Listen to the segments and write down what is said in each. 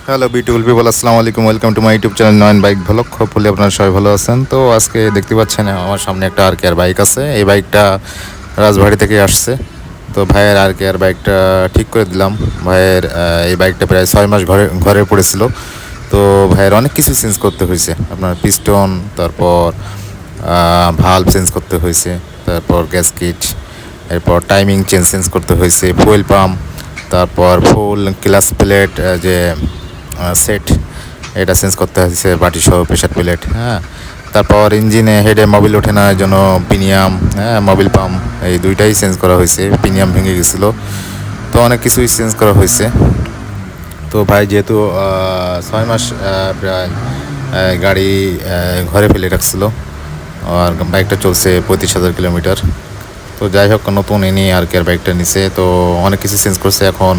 Hello beautiful people, আসসালামু আলাইকুম। Welcome to my YouTube channel Nayan bike vlog. Hopefully আপনারা সবাই ভালো আছেন। তো আজকে দেখতে পাচ্ছেন আমার সামনে একটা আর বাইক আছে। এই বাইকটা রাজবাড়ি থেকে আসছে। তো ভাইয়ের বাইকটা ঠিক করে দিলাম। ভাইয়ের এই বাইকটা প্রায় 6 মাস ঘরে ঘরে পড়েছিল। তো ভাইয়ের অনেক কিছু চেঞ্জ করতে হয়েছে। আপনার পিস্টন, তারপর ভালভ চেঞ্জ করতে হয়েছে, তারপর গ্যাসকিট, এরপর টাইমিং চেঞ্জ করতে হয়েছে, ফুয়েল পাম্প, তারপর ফুল ক্লাচ প্লেট যে সেট এটা চেঞ্জ করতে হয়েছে, বাটি সহ প্রেশার প্লেট। হ্যাঁ, তারপর ইঞ্জিনে হেডে মোবিল ওঠে না জন্য পিনিয়াম, হ্যাঁ, মোবিল পাম্প এই দুইটাই চেঞ্জ করা হয়েছে। পিনিয়াম ভেঙে গেছিলো। তো অনেক কিছুই চেঞ্জ করা হয়েছে। তো ভাই যেহেতু 6 মাস প্রায় গাড়ি ঘরে ফেলে রাখছিল, আর বাইকটা চলছে 35,000 কিলোমিটার। তো যাই হোক, নতুন এনে বাইকটা নিছে। তো অনেক কিছু চেঞ্জ করছে। এখন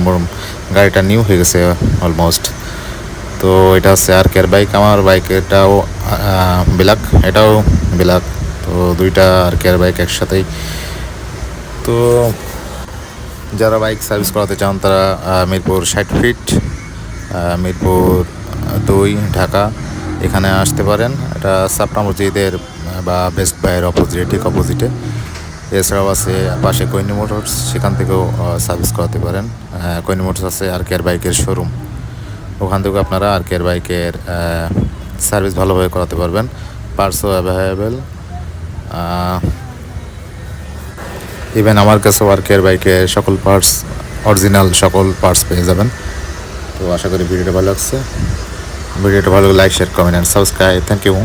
গাড়িটা নিউ হয়ে গেছে অলমোস্ট। তো এটা হচ্ছে বাইক। আমার বাইক এটাও ব্ল্যাক, এটাও ব্ল্যাক। তো দুইটা বাইক একসাথেই। তো যারা বাইক সার্ভিস করাতে চান তারা মিরপুর 60 ফিট, মিরপুর 2, ঢাকা, এখানে আসতে পারেন। এটা সাপটা মসজিদের বা বেস্ট বাইয়ের অপোজিটে, ঠিক অপোজিটে। এছাড়াও আছে পাশে কোহিনী মোটরস, সেখান থেকেও সার্ভিস করাতে পারেন। কোহিনী মোটরস আছে বাইকের শোরুম, ওখান থেকেও আপনারা বাইকের সার্ভিস ভালোভাবে করাতে পারবেন। পার্টসও অ্যাভেলেবেল। ইভেন আমার কাছেও বাইকের সকল পার্টস, অরিজিনাল সকল পার্টস পেয়ে যাবেন। তো আশা করি ভিডিওটা ভালো লাগছে। ভিডিওটা ভালো like, share, comment and subscribe. Thank you.